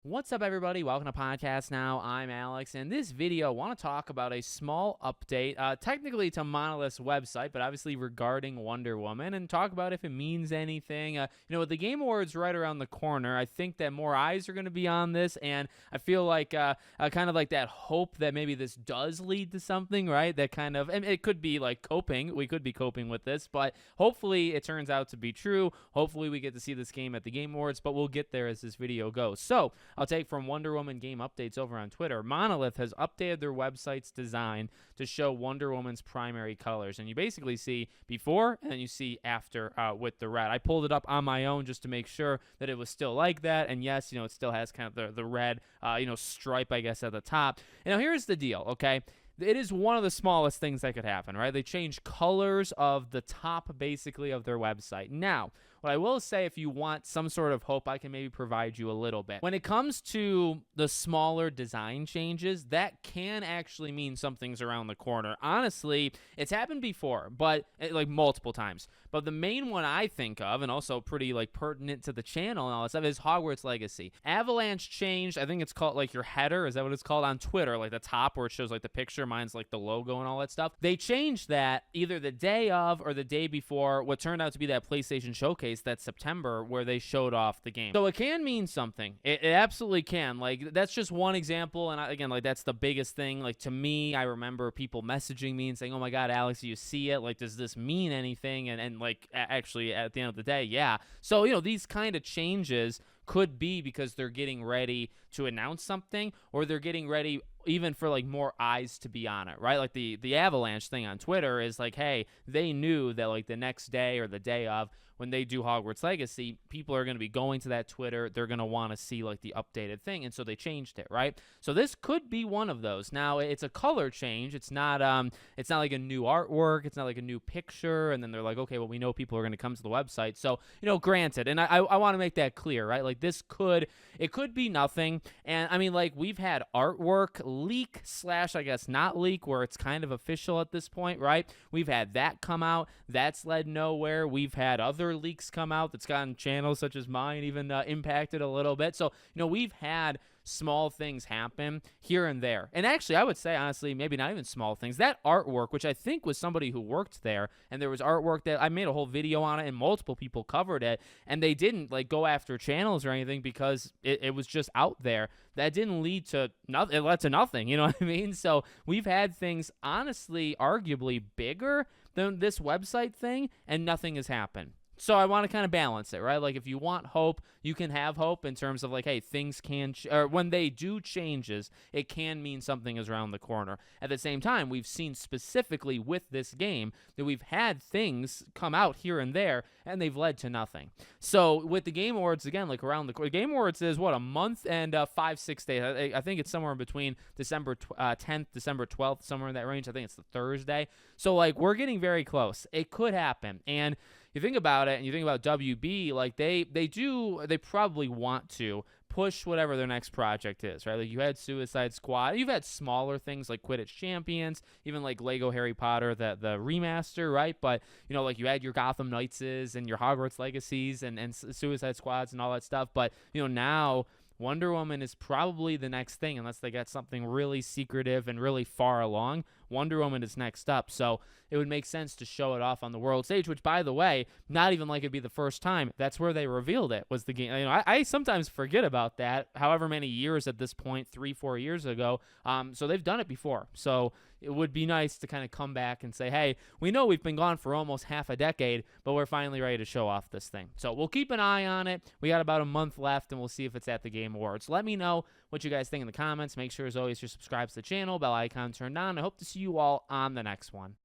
What's up, everybody? Welcome to Podcast Now. I'm Alex. In this video, I want to talk about a small update, technically to Monolith's website, but obviously regarding Wonder Woman, and talk about if it means anything. With the Game Awards right around the corner, I think that more eyes are going to be on this, and I feel like kind of like that hope that maybe this does lead to something, right? That kind of, and it could be like coping. We could be coping with this, but hopefully it turns out to be true. Hopefully we get to see this game at the Game Awards, but we'll get there as this video goes. So I'll take from Wonder Woman game updates over on Twitter. Monolith has updated their website's design to show Wonder Woman's primary colors. And you basically see before and then you see after with the red. I pulled it up on my own just to make sure that it was still like that. And yes, it still has kind of the red, stripe, I guess, at the top. And now here's the deal, okay? It is one of the smallest things that could happen, right? They change colors of the top, basically, of their website. Now, what I will say, if you want some sort of hope, I can maybe provide you a little bit. When it comes to the smaller design changes, that can actually mean something's around the corner. Honestly, it's happened before, but like multiple times. But the main one I think of, and also pretty like pertinent to the channel and all that stuff, is Hogwarts Legacy. Avalanche changed, I think it's called like your header, is that what it's called on Twitter? Like the top where it shows like the picture, mine's like the logo and all that stuff. They changed that either the day of or the day before what turned out to be that PlayStation Showcase that September where they showed off the game. So it can mean something. It absolutely can. Like, that's just one example. And again, like, that's the biggest thing. Like, to me, I remember people messaging me and saying, oh my God, Alex, do you see it? Like, does this mean anything? And like, actually, at the end of the day, yeah. So, these kind of changes could be because they're getting ready to announce something, or they're getting ready even for like more eyes to be on it, right? Like the Avalanche thing on Twitter is like, hey, they knew that like the next day or the day of when they do Hogwarts Legacy, people are going to be going to that Twitter. They're going to want to see like the updated thing, and so they changed it, right? So this could be one of those. Now it's a color change. It's not like a new artwork. It's not like a new picture. And then they're like, okay, well, we know people are going to come to the website. So granted, and I want to make that clear, right? Like it could be nothing. And I mean, like, we've had artwork leak / I guess not leak, where it's kind of official at this point, right? We've had that come out. That's led nowhere. We've had other leaks come out that's gotten channels such as mine even impacted a little bit. So, we've had small things happen here and there. And actually, I would say, honestly, maybe not even small things. That artwork, which I think was somebody who worked there, and there was artwork that I made a whole video on it, and multiple people covered it, and they didn't like go after channels or anything because it was just out there. That didn't lead to nothing. It led to nothing. You know what I mean? So we've had things, honestly, arguably bigger than this website thing, and nothing has happened. So I want to kind of balance it, right? Like, if you want hope, you can have hope in terms of like, hey, things can, or when they do changes, it can mean something is around the corner. At the same time, we've seen specifically with this game that we've had things come out here and there, and they've led to nothing. So with the Game Awards, again, like around the Game Awards is what, a month and 5-6 days. I think it's somewhere in between December 10th, December 12th, somewhere in that range. I think it's the Thursday. So like, we're getting very close. It could happen. And you think about it, and you think about WB, like they probably want to push whatever their next project is, right? Like, you had Suicide Squad, you've had smaller things like Quidditch Champions, even like Lego Harry Potter, the remaster, right? But like, you had your Gotham Knightses and your Hogwarts Legacies and Suicide Squads and all that stuff. But now Wonder Woman is probably the next thing, unless they get something really secretive and really far along. Wonder Woman is next up, so it would make sense to show it off on the world stage, which, by the way, not even like it'd be the first time. That's where they revealed it, was the game. I sometimes forget about that, however many years at this point, 3-4 years ago. So they've done it before. So it would be nice to kind of come back and say, hey, we know we've been gone for almost half a decade, but we're finally ready to show off this thing. So we'll keep an eye on it. We got about a month left, and we'll see if it's at the Game Awards. Let me know what you guys think in the comments. Make sure, as always, you're subscribed to the channel, bell icon turned on. I hope to see you all on the next one.